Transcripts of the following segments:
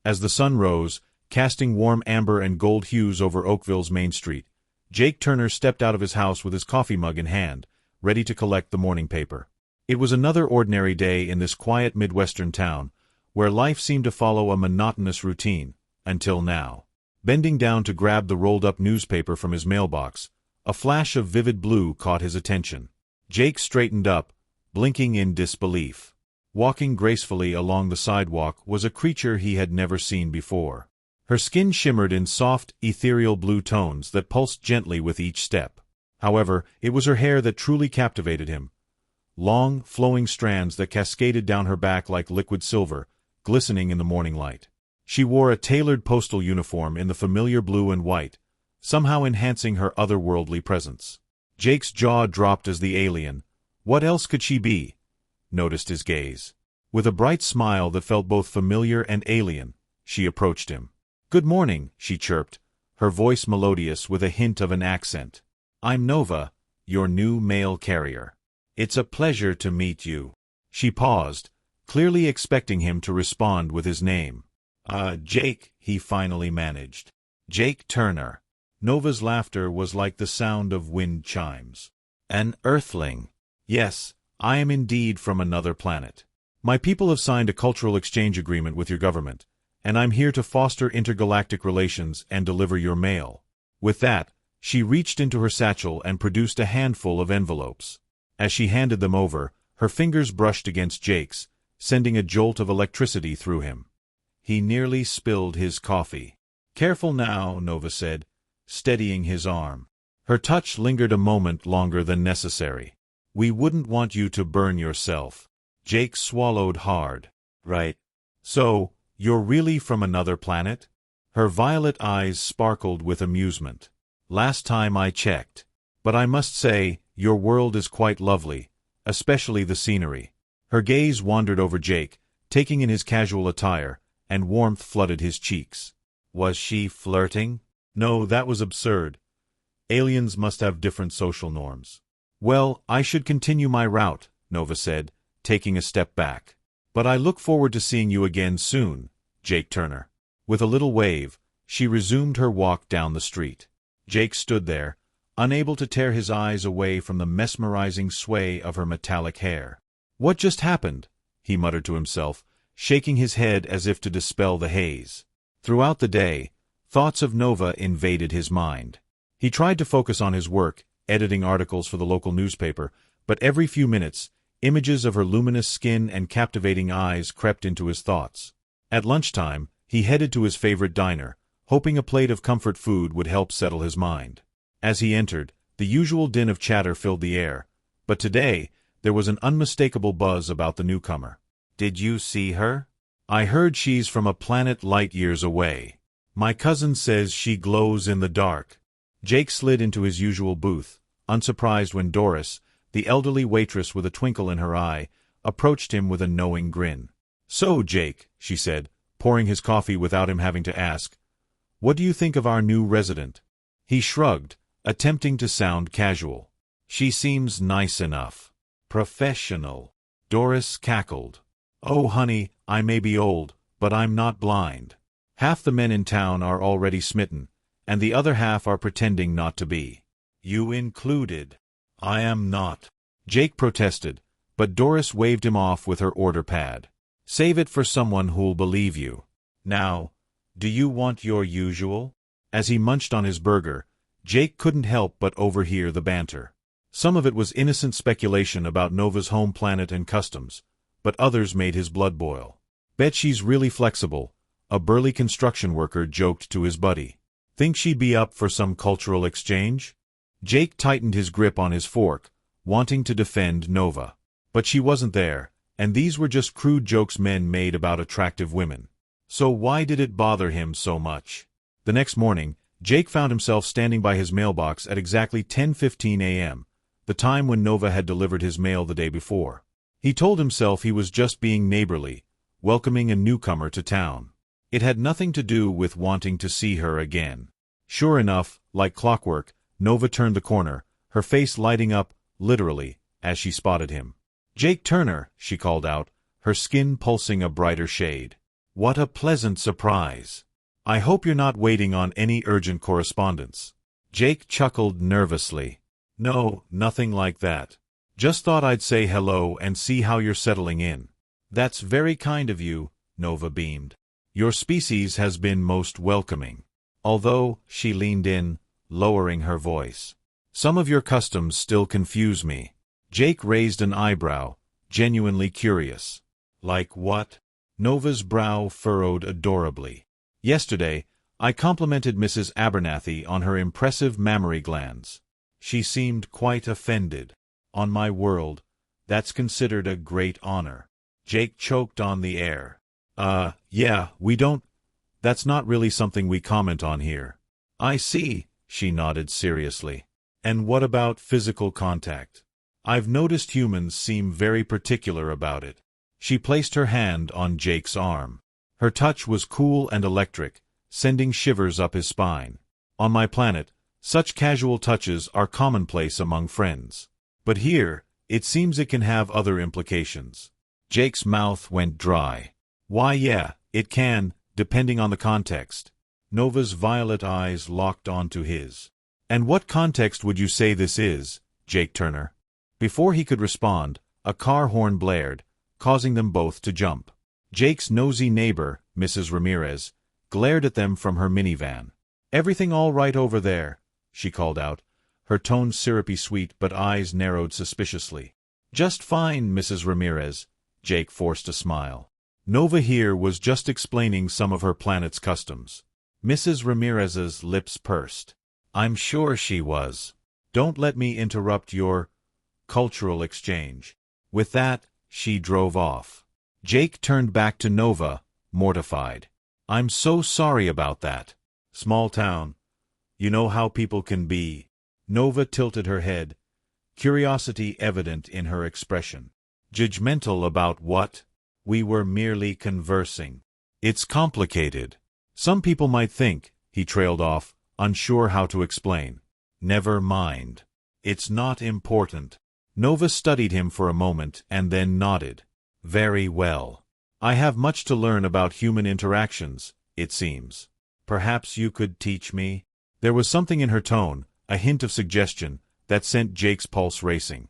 As the sun rose, casting warm amber and gold hues over Oakville's main street, Jake Turner stepped out of his house with his coffee mug in hand, ready to collect the morning paper. It was another ordinary day in this quiet Midwestern town, where life seemed to follow a monotonous routine, until now. Bending down to grab the rolled-up newspaper from his mailbox, a flash of vivid blue caught his attention. Jake straightened up, blinking in disbelief. Walking gracefully along the sidewalk was a creature he had never seen before. Her skin shimmered in soft, ethereal blue tones that pulsed gently with each step. However, it was her hair that truly captivated him. Long, flowing strands that cascaded down her back like liquid silver, glistening in the morning light. She wore a tailored postal uniform in the familiar blue and white, somehow enhancing her otherworldly presence. Jake's jaw dropped as the alien, what else could she be, noticed his gaze. With a bright smile that felt both familiar and alien, she approached him. "Good morning," she chirped, her voice melodious with a hint of an accent. "I'm Nova, your new mail carrier. It's a pleasure to meet you." She paused, clearly expecting him to respond with his name. Jake," he finally managed. "Jake Turner." Nova's laughter was like the sound of wind chimes. "An Earthling." "Yes, I am indeed from another planet. My people have signed a cultural exchange agreement with your government, and I'm here to foster intergalactic relations and deliver your mail." With that, she reached into her satchel and produced a handful of envelopes. As she handed them over, her fingers brushed against Jake's, sending a jolt of electricity through him. He nearly spilled his coffee. "Careful now," Nova said, steadying his arm. Her touch lingered a moment longer than necessary. "We wouldn't want you to burn yourself." Jake swallowed hard. "Right. So, you're really from another planet?" Her violet eyes sparkled with amusement. "Last time I checked. But I must say, your world is quite lovely, especially the scenery." Her gaze wandered over Jake, taking in his casual attire, and warmth flooded his cheeks. Was she flirting? No, that was absurd. Aliens must have different social norms. "Well, I should continue my route," Nova said, taking a step back. "But I look forward to seeing you again soon, Jake Turner." With a little wave, she resumed her walk down the street. Jake stood there, unable to tear his eyes away from the mesmerizing sway of her metallic hair. "What just happened?" he muttered to himself, shaking his head as if to dispel the haze. Throughout the day, thoughts of Nova invaded his mind. He tried to focus on his work, editing articles for the local newspaper, but every few minutes, images of her luminous skin and captivating eyes crept into his thoughts. At lunchtime, he headed to his favorite diner, hoping a plate of comfort food would help settle his mind. As he entered, the usual din of chatter filled the air, but today, there was an unmistakable buzz about the newcomer. "Did you see her? I heard she's from a planet light years away. My cousin says she glows in the dark." Jake slid into his usual booth, unsurprised when Doris, the elderly waitress with a twinkle in her eye, approached him with a knowing grin. "So, Jake," she said, pouring his coffee without him having to ask, "what do you think of our new resident?" He shrugged, attempting to sound casual. "She seems nice enough. Professional." Doris cackled. "Oh, honey, I may be old, but I'm not blind. Half the men in town are already smitten, and the other half are pretending not to be. You included." "I am not," Jake protested, but Doris waved him off with her order pad. "Save it for someone who'll believe you. Now, do you want your usual?" As he munched on his burger, Jake couldn't help but overhear the banter. Some of it was innocent speculation about Nova's home planet and customs, but others made his blood boil. "Bet she's really flexible," a burly construction worker joked to his buddy. "Think she'd be up for some cultural exchange?" Jake tightened his grip on his fork, wanting to defend Nova. But she wasn't there, and these were just crude jokes men made about attractive women. So why did it bother him so much? The next morning, Jake found himself standing by his mailbox at exactly 10:15 a.m., the time when Nova had delivered his mail the day before. He told himself he was just being neighborly, welcoming a newcomer to town. It had nothing to do with wanting to see her again. Sure enough, like clockwork, Nova turned the corner, her face lighting up, literally, as she spotted him. "Jake Turner," she called out, her skin pulsing a brighter shade. What a pleasant surprise. I hope you're not waiting on any urgent correspondence. Jake chuckled nervously. No, nothing like that. Just thought I'd say hello and see how you're settling in. That's very kind of you, Nova beamed. Your species has been most welcoming. Although, she leaned in, lowering her voice. Some of your customs still confuse me. Jake raised an eyebrow, genuinely curious. Like what? Nova's brow furrowed adorably. Yesterday, I complimented Mrs. Abernathy on her impressive mammary glands. She seemed quite offended. On my world, that's considered a great honor. Jake choked on the air. Yeah, that's not really something we comment on here. I see, she nodded seriously. And what about physical contact? I've noticed humans seem very particular about it. She placed her hand on Jake's arm. Her touch was cool and electric, sending shivers up his spine. On my planet, such casual touches are commonplace among friends. But here, it seems it can have other implications. Jake's mouth went dry. Why yeah, it can, depending on the context. Nova's violet eyes locked onto his. And what context would you say this is, Jake Turner? Before he could respond, a car horn blared, causing them both to jump. Jake's nosy neighbor, Mrs. Ramirez, glared at them from her minivan. Everything all right over there? She called out, her tone syrupy sweet but eyes narrowed suspiciously. Just fine, Mrs. Ramirez. Jake forced a smile. Nova here was just explaining some of her planet's customs. Mrs. Ramirez's lips pursed. I'm sure she was. Don't let me interrupt your cultural exchange. With that, she drove off. Jake turned back to Nova, mortified. I'm so sorry about that. Small town. You know how people can be. Nova tilted her head, curiosity evident in her expression. Judgmental about what? We were merely conversing. It's complicated. Some people might think, he trailed off, unsure how to explain. Never mind. It's not important. Nova studied him for a moment and then nodded. Very well. I have much to learn about human interactions, it seems. Perhaps you could teach me? There was something in her tone, a hint of suggestion, that sent Jake's pulse racing.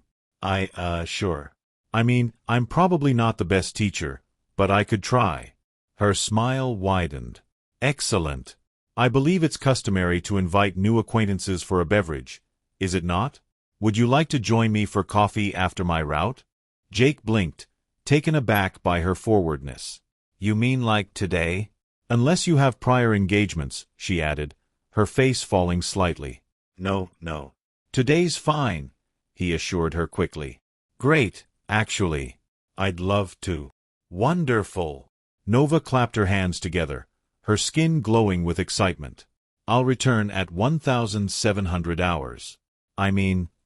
Sure. I mean, I'm probably not the best teacher, but I could try. Her smile widened. Excellent. I believe it's customary to invite new acquaintances for a beverage, is it not? Would you like to join me for coffee after my route? Jake blinked, taken aback by her forwardness. You mean like today? Unless you have prior engagements, she added, her face falling slightly. No. Today's fine, he assured her quickly. Great, actually. I'd love to. Wonderful. Nova clapped her hands together, her skin glowing with excitement. I'll return at 1700 hours.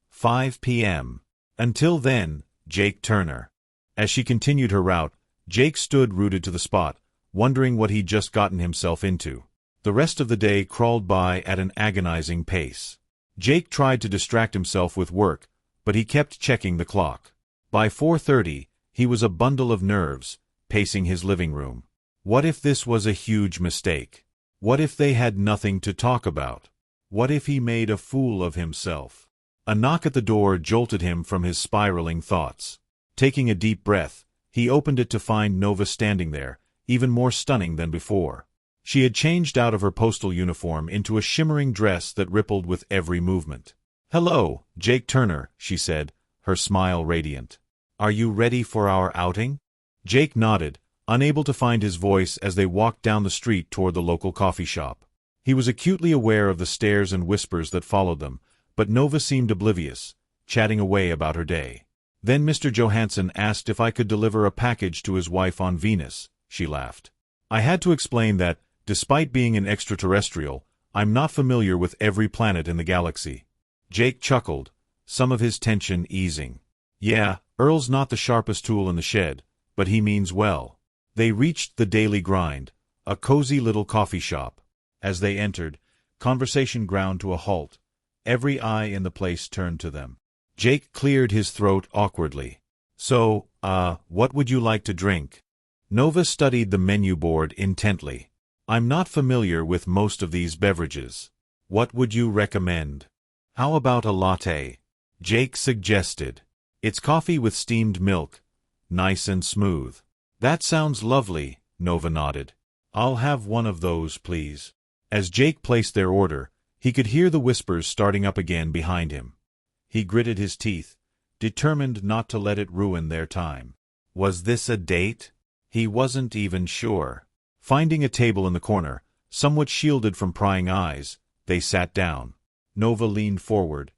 5 p.m. Until then, Jake Turner. As she continued her route, Jake stood rooted to the spot, wondering what he'd just gotten himself into. The rest of the day crawled by at an agonizing pace. Jake tried to distract himself with work, but he kept checking the clock. By 4:30, he was a bundle of nerves, pacing his living room. What if this was a huge mistake? What if they had nothing to talk about? What if he made a fool of himself? A knock at the door jolted him from his spiraling thoughts. Taking a deep breath, he opened it to find Nova standing there, even more stunning than before. She had changed out of her postal uniform into a shimmering dress that rippled with every movement. Hello, Jake Turner, she said, her smile radiant. Are you ready for our outing? Jake nodded, unable to find his voice as they walked down the street toward the local coffee shop. He was acutely aware of the stares and whispers that followed them, but Nova seemed oblivious, chatting away about her day. Then Mr. Johansson asked if I could deliver a package to his wife on Venus, she laughed. I had to explain that, despite being an extraterrestrial, I'm not familiar with every planet in the galaxy. Jake chuckled, some of his tension easing. Yeah, Earl's not the sharpest tool in the shed, but he means well. They reached the Daily Grind, a cozy little coffee shop. As they entered, conversation ground to a halt. Every eye in the place turned to them. Jake cleared his throat awkwardly. So, what would you like to drink? Nova studied the menu board intently. I'm not familiar with most of these beverages. What would you recommend? How about a latte? Jake suggested. It's coffee with steamed milk. Nice and smooth. That sounds lovely, Nova nodded. I'll have one of those, please. As Jake placed their order, he could hear the whispers starting up again behind him. He gritted his teeth, determined not to let it ruin their time. Was this a date? He wasn't even sure. Finding a table in the corner, somewhat shielded from prying eyes, they sat down. Nova leaned forward,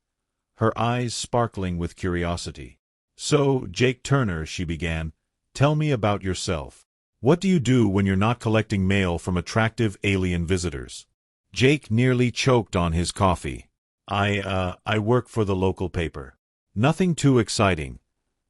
her eyes sparkling with curiosity. So, Jake Turner, she began, tell me about yourself. What do you do when you're not collecting mail from attractive alien visitors? Jake nearly choked on his coffee. I work for the local paper. Nothing too exciting.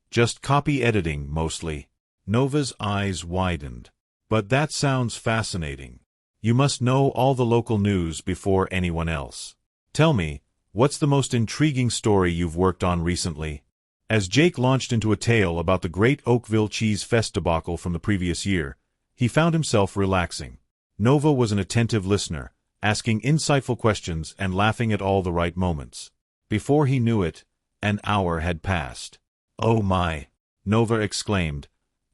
Just copy editing, mostly. Nova's eyes widened. But that sounds fascinating. You must know all the local news before anyone else. Tell me, what's the most intriguing story you've worked on recently? As Jake launched into a tale about the Great Oakville Cheese Fest debacle from the previous year, he found himself relaxing. Nova was an attentive listener, asking insightful questions and laughing at all the right moments. Before he knew it, an hour had passed. Oh my! Nova exclaimed,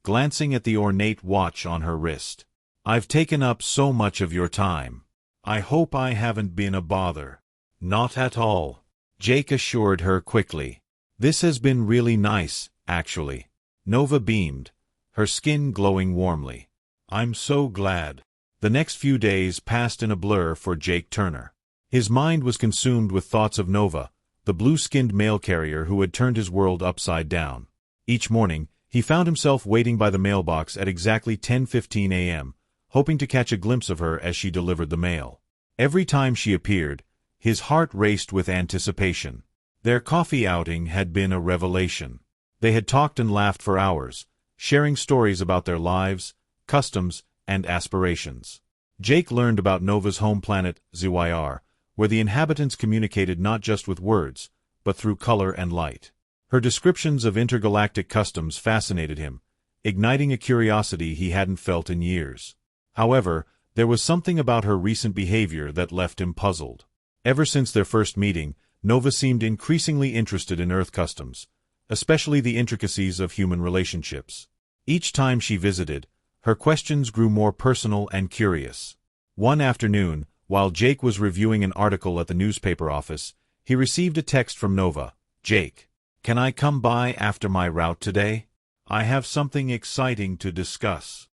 glancing at the ornate watch on her wrist. I've taken up so much of your time. I hope I haven't been a bother. Not at all, Jake assured her quickly. This has been really nice, actually. Nova beamed, her skin glowing warmly. I'm so glad. The next few days passed in a blur for Jake Turner. His mind was consumed with thoughts of Nova, the blue-skinned mail carrier who had turned his world upside down. Each morning, he found himself waiting by the mailbox at exactly 10:15 a.m., hoping to catch a glimpse of her as she delivered the mail. Every time she appeared, his heart raced with anticipation. Their coffee outing had been a revelation. They had talked and laughed for hours, sharing stories about their lives, customs, and aspirations. Jake learned about Nova's home planet, ZYR, where the inhabitants communicated not just with words, but through color and light. Her descriptions of intergalactic customs fascinated him, igniting a curiosity he hadn't felt in years. However, there was something about her recent behavior that left him puzzled. Ever since their first meeting, Nova seemed increasingly interested in Earth customs, especially the intricacies of human relationships. Each time she visited, her questions grew more personal and curious. One afternoon, while Jake was reviewing an article at the newspaper office, he received a text from Nova. Jake, can I come by after my route today? I have something exciting to discuss.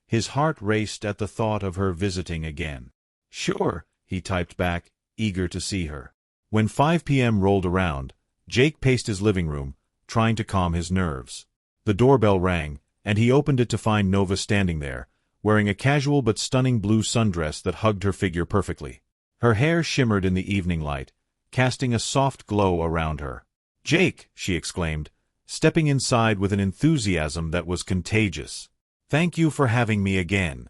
His heart raced at the thought of her visiting again. Sure, he typed back, eager to see her. When 5 p.m. rolled around, Jake paced his living room, trying to calm his nerves. The doorbell rang, and he opened it to find Nova standing there, wearing a casual but stunning blue sundress that hugged her figure perfectly. Her hair shimmered in the evening light, casting a soft glow around her. Jake, she exclaimed, stepping inside with an enthusiasm that was contagious. Thank you for having me again.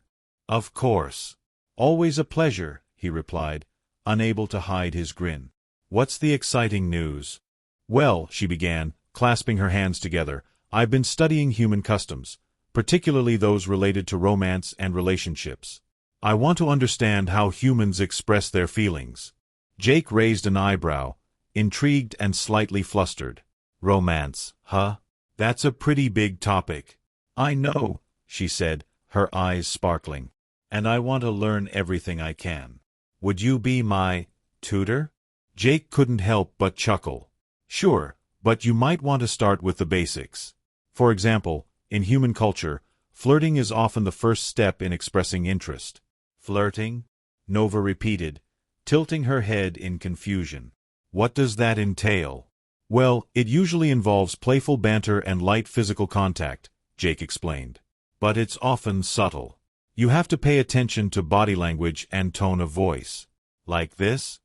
Of course. Always a pleasure, he replied, unable to hide his grin. What's the exciting news? Well, she began, clasping her hands together, I've been studying human customs, particularly those related to romance and relationships. I want to understand how humans express their feelings. Jake raised an eyebrow, intrigued and slightly flustered. Romance, huh? That's a pretty big topic. I know, she said, her eyes sparkling. And I want to learn everything I can. Would you be my tutor? Jake couldn't help but chuckle. Sure, but you might want to start with the basics. For example, in human culture, flirting is often the first step in expressing interest. Flirting? Nova repeated, tilting her head in confusion. What does that entail? Well, it usually involves playful banter and light physical contact, Jake explained. But it's often subtle. You have to pay attention to body language and tone of voice. Like this?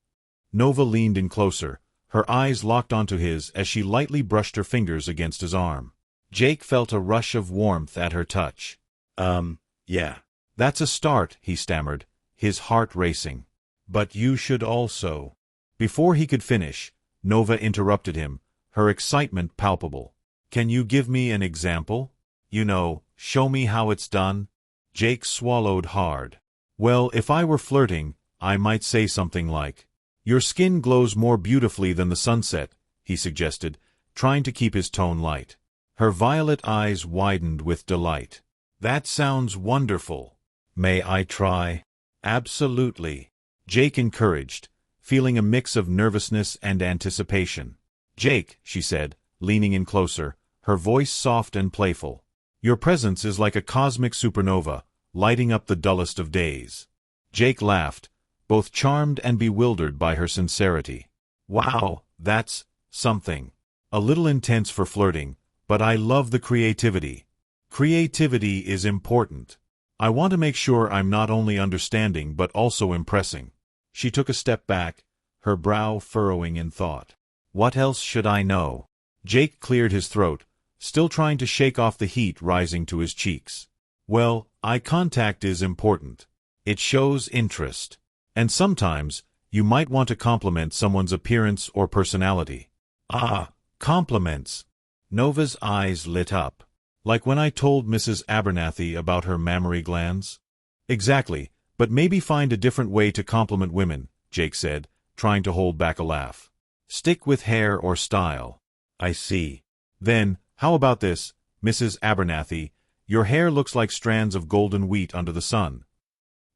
Nova leaned in closer, her eyes locked onto his as she lightly brushed her fingers against his arm. Jake felt a rush of warmth at her touch. Yeah. That's a start, he stammered, his heart racing. But you should also. Before he could finish, Nova interrupted him, her excitement palpable. Can you give me an example? You know, Show me how it's done? Jake swallowed hard. Well, if I were flirting, I might say something like, "Your skin glows more beautifully than the sunset," he suggested, trying to keep his tone light. Her violet eyes widened with delight. That sounds wonderful. May I try? Absolutely. Jake encouraged, feeling a mix of nervousness and anticipation. Jake, she said, leaning in closer, her voice soft and playful. Your presence is like a cosmic supernova, lighting up the dullest of days. Jake laughed, both charmed and bewildered by her sincerity. Wow, that's something. A little intense for flirting, but I love the creativity. Creativity is important. I want to make sure I'm not only understanding but also impressing. She took a step back, her brow furrowing in thought. What else should I know? Jake cleared his throat, still trying to shake off the heat rising to his cheeks. Well, eye contact is important. It shows interest. And sometimes, you might want to compliment someone's appearance or personality. Ah, compliments. Nova's eyes lit up. Like when I told Mrs. Abernathy about her mammary glands? Exactly, but maybe find a different way to compliment women, Jake said, trying to hold back a laugh. Stick with hair or style. I see. Then, how about this, Mrs. Abernathy? Your hair looks like strands of golden wheat under the sun.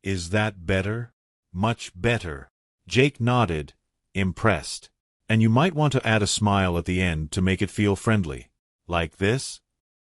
Is that better? Much better. Jake nodded, impressed. And you might want to add a smile at the end to make it feel friendly. Like this?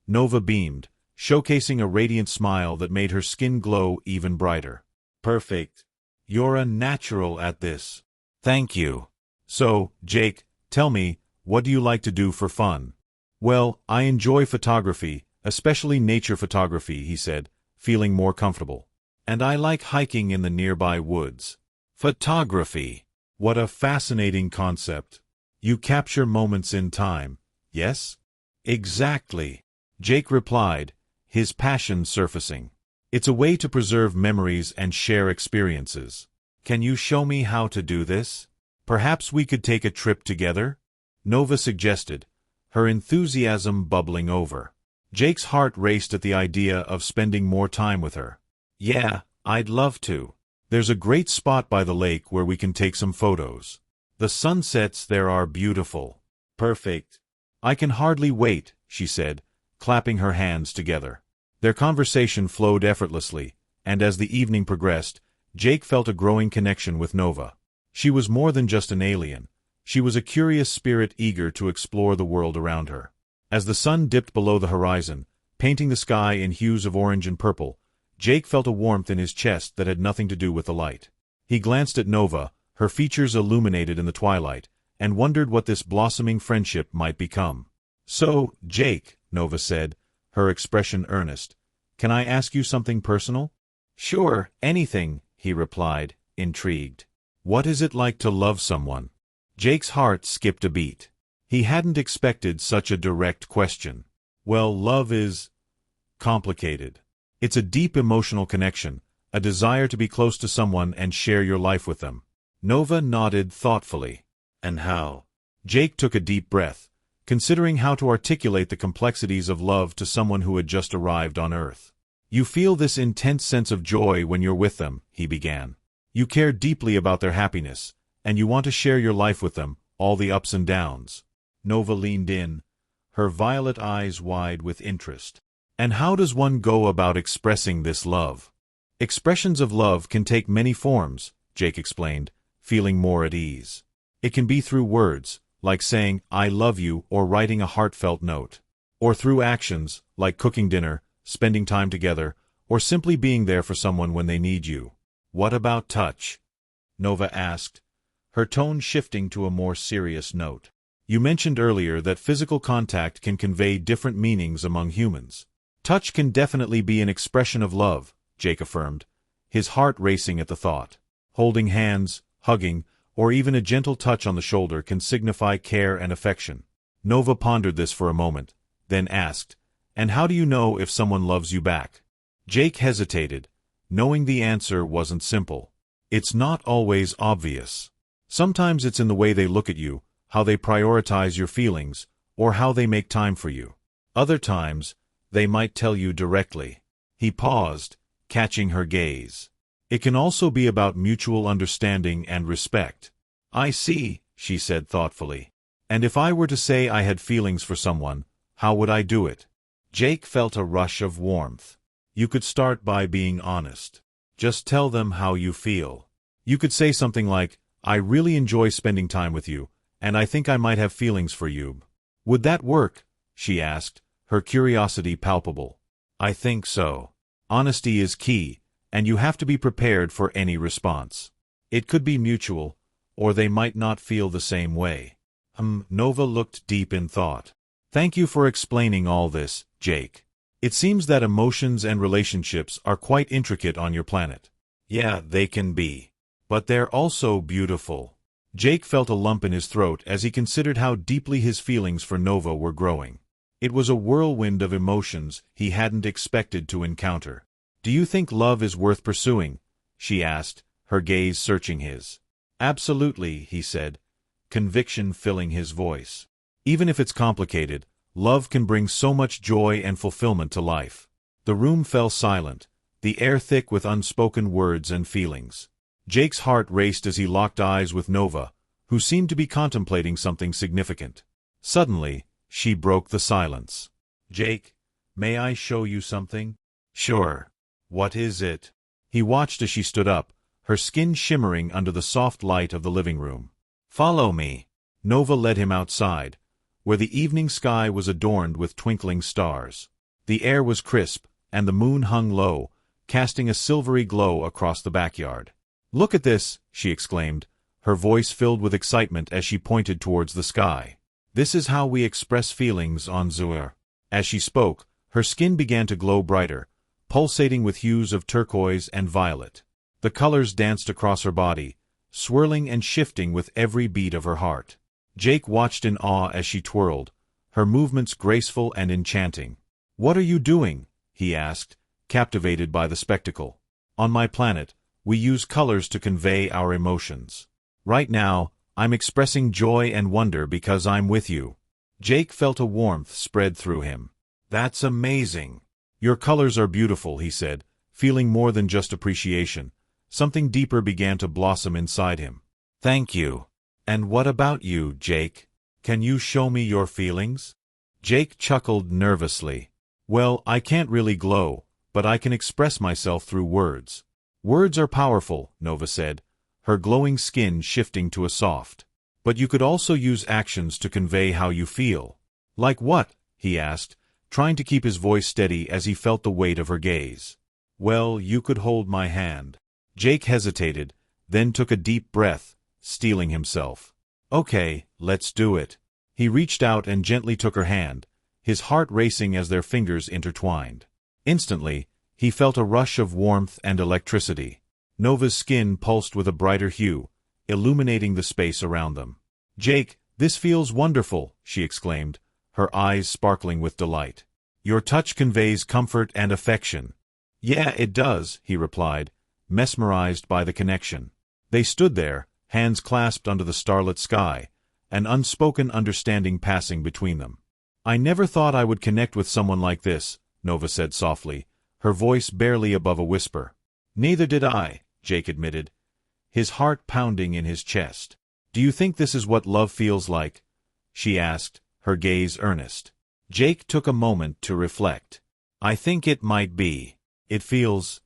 Nova beamed, showcasing a radiant smile that made her skin glow even brighter. Perfect. You're a natural at this. Thank you. So, Jake, tell me, what do you like to do for fun? Well, I enjoy photography, especially nature photography, he said, feeling more comfortable. And I like hiking in the nearby woods. Photography. What a fascinating concept. You capture moments in time, yes? Exactly. Jake replied, his passion surfacing. It's a way to preserve memories and share experiences. Can you show me how to do this? Perhaps we could take a trip together? Nova suggested, her enthusiasm bubbling over. Jake's heart raced at the idea of spending more time with her. Yeah, I'd love to. There's a great spot by the lake where we can take some photos. The sunsets there are beautiful. Perfect. I can hardly wait, she said, clapping her hands together. Their conversation flowed effortlessly, and as the evening progressed, Jake felt a growing connection with Nova. She was more than just an alien. She was a curious spirit eager to explore the world around her. As the sun dipped below the horizon, painting the sky in hues of orange and purple, Jake felt a warmth in his chest that had nothing to do with the light. He glanced at Nova, her features illuminated in the twilight, and wondered what this blossoming friendship might become. So, Jake, Nova said, her expression earnest, can I ask you something personal? Sure, anything, he replied, intrigued. What is it like to love someone? Jake's heart skipped a beat. He hadn't expected such a direct question. Well, love is complicated. It's a deep emotional connection, a desire to be close to someone and share your life with them. Nova nodded thoughtfully. And how? Jake took a deep breath, considering how to articulate the complexities of love to someone who had just arrived on Earth. You feel this intense sense of joy when you're with them, he began. You care deeply about their happiness, and you want to share your life with them, all the ups and downs. Nova leaned in, her violet eyes wide with interest. And how does one go about expressing this love? Expressions of love can take many forms, Jake explained, feeling more at ease. It can be through words, like saying, I love you, or writing a heartfelt note. Or through actions, like cooking dinner, spending time together, or simply being there for someone when they need you. What about touch? Nova asked, her tone shifting to a more serious note. You mentioned earlier that physical contact can convey different meanings among humans. Touch can definitely be an expression of love, Jake affirmed, his heart racing at the thought. Holding hands, hugging, or even a gentle touch on the shoulder can signify care and affection. Nova pondered this for a moment, then asked, and how do you know if someone loves you back? Jake hesitated, knowing the answer wasn't simple. It's not always obvious. Sometimes it's in the way they look at you, how they prioritize your feelings, or how they make time for you. Other times, They might tell you directly. He paused, catching her gaze. It can also be about mutual understanding and respect. I see, she said thoughtfully. And if I were to say I had feelings for someone, how would I do it? Jake felt a rush of warmth. You could start by being honest. Just tell them how you feel. You could say something like, I really enjoy spending time with you, and I think I might have feelings for you. Would that work? She asked, her curiosity palpable. I think so. Honesty is key, and you have to be prepared for any response. It could be mutual, or they might not feel the same way. Nova looked deep in thought. Thank you for explaining all this, Jake. It seems that emotions and relationships are quite intricate on your planet. Yeah, they can be. But they're also beautiful. Jake felt a lump in his throat as he considered how deeply his feelings for Nova were growing. It was a whirlwind of emotions he hadn't expected to encounter. Do you think love is worth pursuing? She asked, her gaze searching his. Absolutely, he said, conviction filling his voice. Even if it's complicated, love can bring so much joy and fulfillment to life. The room fell silent, the air thick with unspoken words and feelings. Jake's heart raced as he locked eyes with Nova, who seemed to be contemplating something significant. Suddenly, she broke the silence. Jake, may I show you something? Sure. What is it? He watched as she stood up, her skin shimmering under the soft light of the living room. Follow me. Nova led him outside, where the evening sky was adorned with twinkling stars. The air was crisp, and the moon hung low, casting a silvery glow across the backyard. Look at this, she exclaimed, her voice filled with excitement as she pointed towards the sky. This is how we express feelings on Zur. As she spoke, her skin began to glow brighter, pulsating with hues of turquoise and violet. The colors danced across her body, swirling and shifting with every beat of her heart. Jake watched in awe as she twirled, her movements graceful and enchanting. What are you doing? He asked, captivated by the spectacle. On my planet, we use colors to convey our emotions. Right now, I'm expressing joy and wonder because I'm with you. Jake felt a warmth spread through him. That's amazing. Your colors are beautiful, he said, feeling more than just appreciation. Something deeper began to blossom inside him. Thank you. And what about you, Jake? Can you show me your feelings? Jake chuckled nervously. Well, I can't really glow, but I can express myself through words. Words are powerful, Nova said, her glowing skin shifting to a soft. But you could also use actions to convey how you feel. Like what? He asked, trying to keep his voice steady as he felt the weight of her gaze. Well, you could hold my hand. Jake hesitated, then took a deep breath, steeling himself. Okay, let's do it. He reached out and gently took her hand, his heart racing as their fingers intertwined. Instantly, he felt a rush of warmth and electricity. Nova's skin pulsed with a brighter hue, illuminating the space around them. Jake, this feels wonderful, she exclaimed, her eyes sparkling with delight. Your touch conveys comfort and affection. Yeah, it does, he replied, mesmerized by the connection. They stood there, hands clasped under the starlit sky, an unspoken understanding passing between them. I never thought I would connect with someone like this, Nova said softly, her voice barely above a whisper. Neither did I, Jake admitted, his heart pounding in his chest. Do you think this is what love feels like? She asked, her gaze earnest. Jake took a moment to reflect. I think it might be. It feels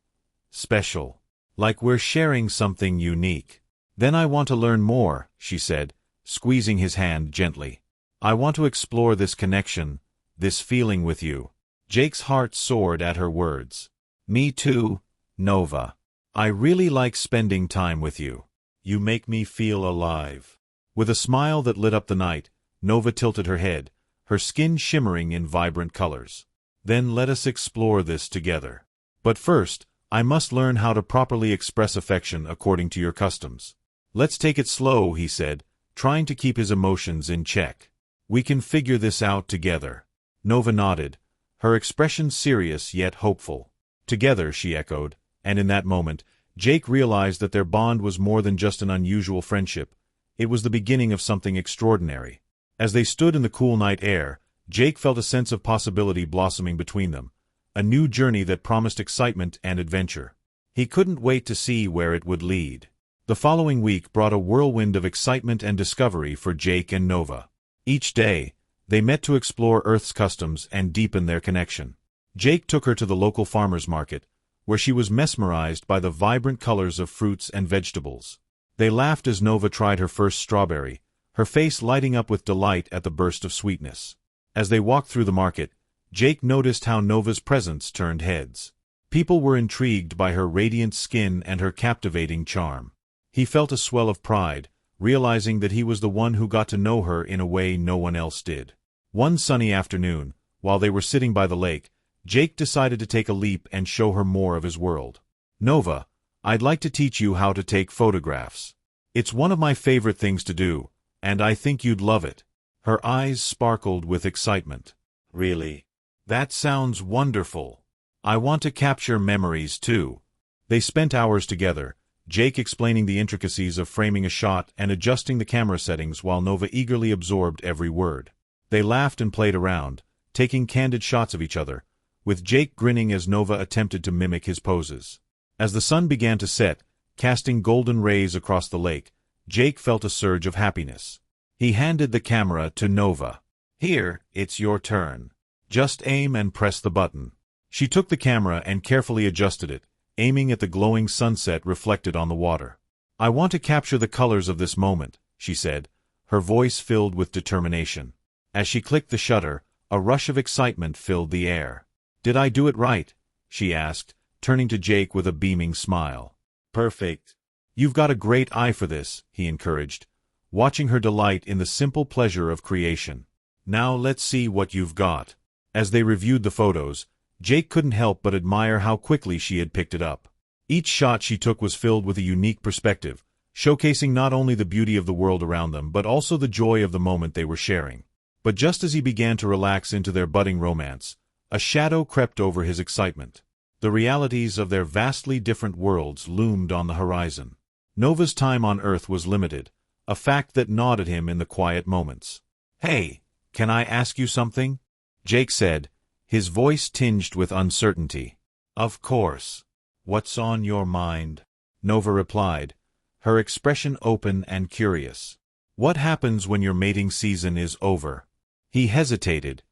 special, like we're sharing something unique. Then I want to learn more, she said, squeezing his hand gently. I want to explore this connection, this feeling with you. Jake's heart soared at her words. Me too, Nova. I really like spending time with you. You make me feel alive. With a smile that lit up the night, Nova tilted her head, her skin shimmering in vibrant colors. Then let us explore this together. But first, I must learn how to properly express affection according to your customs. Let's take it slow, he said, trying to keep his emotions in check. We can figure this out together. Nova nodded, her expression serious yet hopeful. Together, she echoed, and in that moment, Jake realized that their bond was more than just an unusual friendship. It was the beginning of something extraordinary. As they stood in the cool night air, Jake felt a sense of possibility blossoming between them, a new journey that promised excitement and adventure. He couldn't wait to see where it would lead. The following week brought a whirlwind of excitement and discovery for Jake and Nova. Each day, they met to explore Earth's customs and deepen their connection. Jake took her to the local farmer's market, where she was mesmerized by the vibrant colors of fruits and vegetables. They laughed as Nova tried her first strawberry, her face lighting up with delight at the burst of sweetness. As they walked through the market, Jake noticed how Nova's presence turned heads. People were intrigued by her radiant skin and her captivating charm. He felt a swell of pride, realizing that he was the one who got to know her in a way no one else did. One sunny afternoon, while they were sitting by the lake, Jake decided to take a leap and show her more of his world. "Nova, I'd like to teach you how to take photographs. It's one of my favorite things to do, and I think you'd love it." Her eyes sparkled with excitement. "Really? That sounds wonderful. I want to capture memories too." They spent hours together, Jake explaining the intricacies of framing a shot and adjusting the camera settings while Nova eagerly absorbed every word. They laughed and played around, taking candid shots of each other, with Jake grinning as Nova attempted to mimic his poses. As the sun began to set, casting golden rays across the lake, Jake felt a surge of happiness. He handed the camera to Nova. "Here, it's your turn. Just aim and press the button." She took the camera and carefully adjusted it, aiming at the glowing sunset reflected on the water. "I want to capture the colors of this moment," she said, her voice filled with determination. As she clicked the shutter, a rush of excitement filled the air. "Did I do it right?" she asked, turning to Jake with a beaming smile. "Perfect. You've got a great eye for this," he encouraged, watching her delight in the simple pleasure of creation. "Now let's see what you've got." As they reviewed the photos, Jake couldn't help but admire how quickly she had picked it up. Each shot she took was filled with a unique perspective, showcasing not only the beauty of the world around them but also the joy of the moment they were sharing. But just as he began to relax into their budding romance, a shadow crept over his excitement. The realities of their vastly different worlds loomed on the horizon. Nova's time on Earth was limited, a fact that gnawed at him in the quiet moments. "Hey, can I ask you something?" Jake said, his voice tinged with uncertainty. "Of course. What's on your mind?" Nova replied, her expression open and curious. "What happens when your mating season is over?" He hesitated,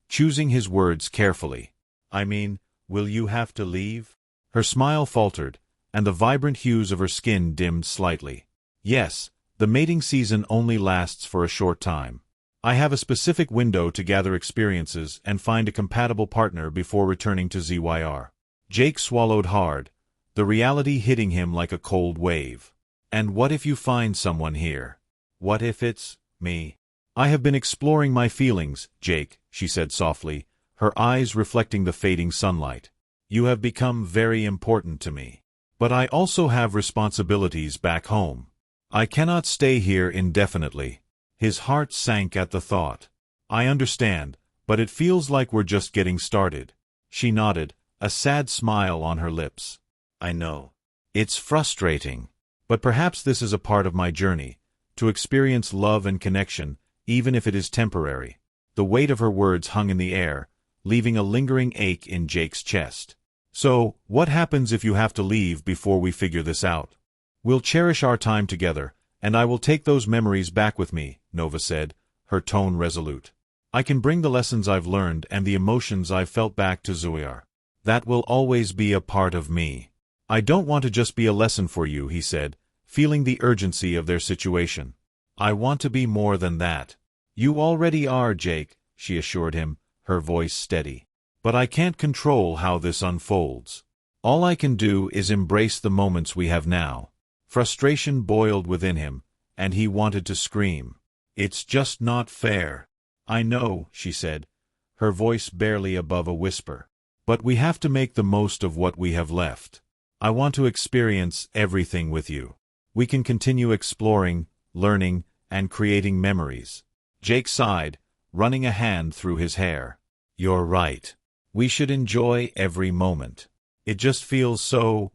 choosing his words carefully. "I mean, will you have to leave?" Her smile faltered, and the vibrant hues of her skin dimmed slightly. "Yes, the mating season only lasts for a short time. I have a specific window to gather experiences and find a compatible partner before returning to ZYR." Jake swallowed hard, the reality hitting him like a cold wave. "And what if you find someone here? What if it's me?" "I have been exploring my feelings, Jake," she said softly, her eyes reflecting the fading sunlight. "You have become very important to me. But I also have responsibilities back home. I cannot stay here indefinitely." His heart sank at the thought. "I understand, but it feels like we're just getting started." She nodded, a sad smile on her lips. "I know. It's frustrating. But perhaps this is a part of my journey, to experience love and connection, even if it is temporary." The weight of her words hung in the air, leaving a lingering ache in Jake's chest. "So, what happens if you have to leave before we figure this out?" "We'll cherish our time together, and I will take those memories back with me," Nova said, her tone resolute. "I can bring the lessons I've learned and the emotions I've felt back to Zoyar. That will always be a part of me." "I don't want to just be a lesson for you," he said, feeling the urgency of their situation. "I want to be more than that." "You already are, Jake," she assured him, her voice steady. "But I can't control how this unfolds. All I can do is embrace the moments we have now." Frustration boiled within him, and he wanted to scream. "It's just not fair." "I know," she said, her voice barely above a whisper. "But we have to make the most of what we have left. I want to experience everything with you. We can continue exploring, learning, and creating memories." Jake sighed, running a hand through his hair. "You're right. We should enjoy every moment. It just feels so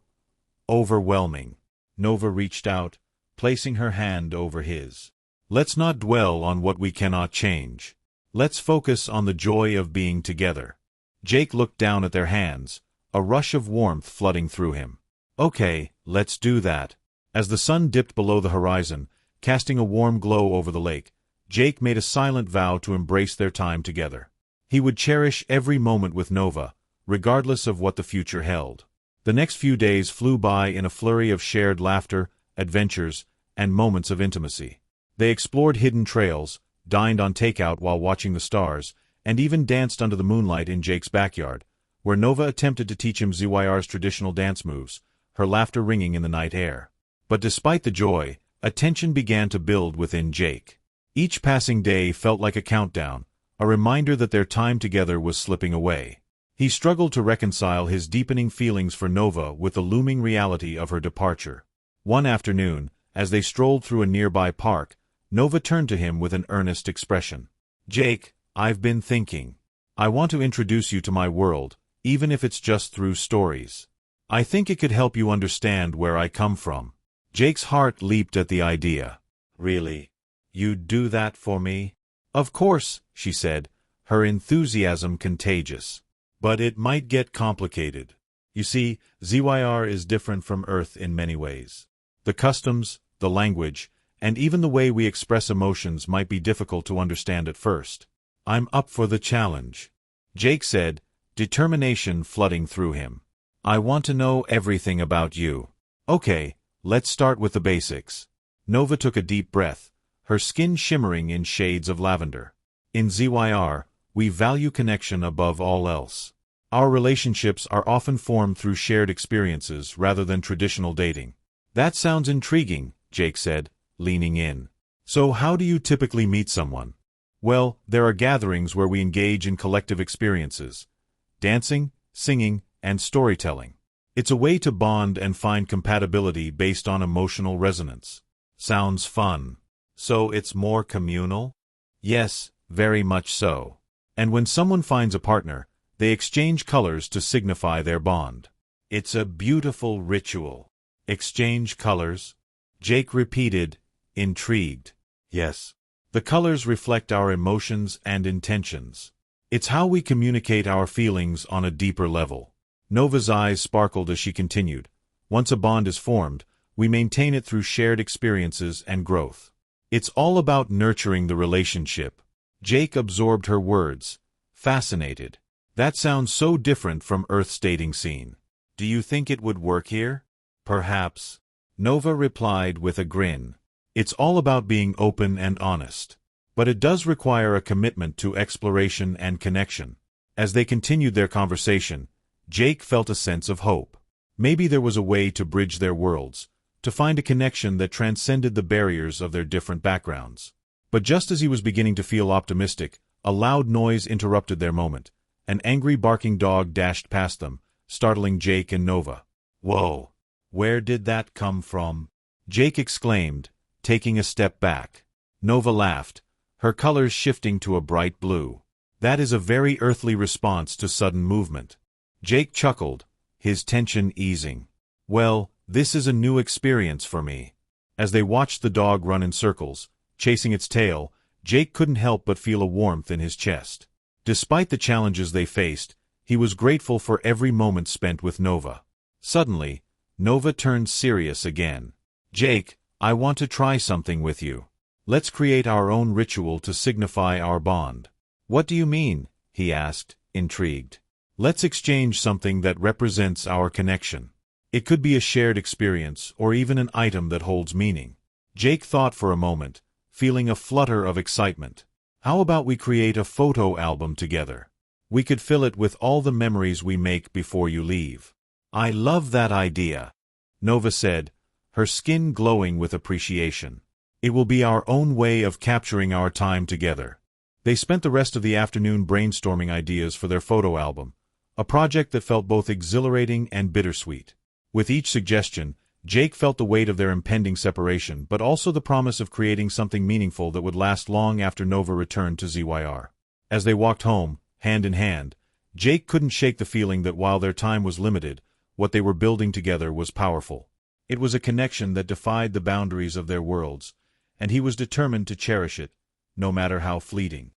overwhelming." Nova reached out, placing her hand over his. "Let's not dwell on what we cannot change. Let's focus on the joy of being together. Jake looked down at their hands, a rush of warmth flooding through him. Okay, let's do that. As the sun dipped below the horizon, casting a warm glow over the lake, Jake made a silent vow to embrace their time together. He would cherish every moment with Nova, regardless of what the future held. The next few days flew by in a flurry of shared laughter, adventures, and moments of intimacy. They explored hidden trails, dined on takeout while watching the stars, and even danced under the moonlight in Jake's backyard, where Nova attempted to teach him ZYR's traditional dance moves, her laughter ringing in the night air. But despite the joy, a tension began to build within Jake. Each passing day felt like a countdown, a reminder that their time together was slipping away. He struggled to reconcile his deepening feelings for Nova with the looming reality of her departure. One afternoon, as they strolled through a nearby park, Nova turned to him with an earnest expression. "Jake, I've been thinking. I want to introduce you to my world, even if it's just through stories. I think it could help you understand where I come from." Jake's heart leaped at the idea. "Really? You'd do that for me?" "Of course," she said, her enthusiasm contagious. "But it might get complicated. You see, ZYR is different from Earth in many ways. The customs, the language, and even the way we express emotions might be difficult to understand at first." "I'm up for the challenge," Jake said, determination flooding through him. "I want to know everything about you." "Okay, let's start with the basics." Nova took a deep breath, her skin shimmering in shades of lavender. "In ZYR, we value connection above all else. Our relationships are often formed through shared experiences rather than traditional dating." "That sounds intriguing," Jake said, leaning in. "So how do you typically meet someone?" "Well, there are gatherings where we engage in collective experiences. Dancing, singing, and storytelling. It's a way to bond and find compatibility based on emotional resonance." "Sounds fun. So it's more communal?" "Yes, very much so. And when someone finds a partner, they exchange colors to signify their bond. It's a beautiful ritual." "Exchange colors?" Jake repeated, intrigued. "Yes. The colors reflect our emotions and intentions. It's how we communicate our feelings on a deeper level." Nova's eyes sparkled as she continued. "Once a bond is formed, we maintain it through shared experiences and growth. It's all about nurturing the relationship." Jake absorbed her words, fascinated. "That sounds so different from Earth's dating scene. Do you think it would work here?" "Perhaps," Nova replied with a grin. "It's all about being open and honest. But it does require a commitment to exploration and connection." As they continued their conversation, Jake felt a sense of hope. Maybe there was a way to bridge their worlds, to find a connection that transcended the barriers of their different backgrounds. But just as he was beginning to feel optimistic, a loud noise interrupted their moment. An angry barking dog dashed past them, startling Jake and Nova. "Whoa! Where did that come from?" Jake exclaimed, taking a step back. Nova laughed, her colors shifting to a bright blue. "That is a very earthly response to sudden movement." Jake chuckled, his tension easing. "Well, this is a new experience for me." As they watched the dog run in circles, chasing its tail, Jake couldn't help but feel a warmth in his chest. Despite the challenges they faced, he was grateful for every moment spent with Nova. Suddenly, Nova turned serious again. "Jake, I want to try something with you. Let's create our own ritual to signify our bond." "What do you mean?" he asked, intrigued. "Let's exchange something that represents our connection. It could be a shared experience or even an item that holds meaning." Jake thought for a moment, feeling a flutter of excitement. "How about we create a photo album together? We could fill it with all the memories we make before you leave." "I love that idea," Nova said, her skin glowing with appreciation. "It will be our own way of capturing our time together." They spent the rest of the afternoon brainstorming ideas for their photo album, a project that felt both exhilarating and bittersweet. With each suggestion, Jake felt the weight of their impending separation, but also the promise of creating something meaningful that would last long after Nova returned to ZYR. As they walked home, hand in hand, Jake couldn't shake the feeling that while their time was limited, what they were building together was powerful. It was a connection that defied the boundaries of their worlds, and he was determined to cherish it, no matter how fleeting.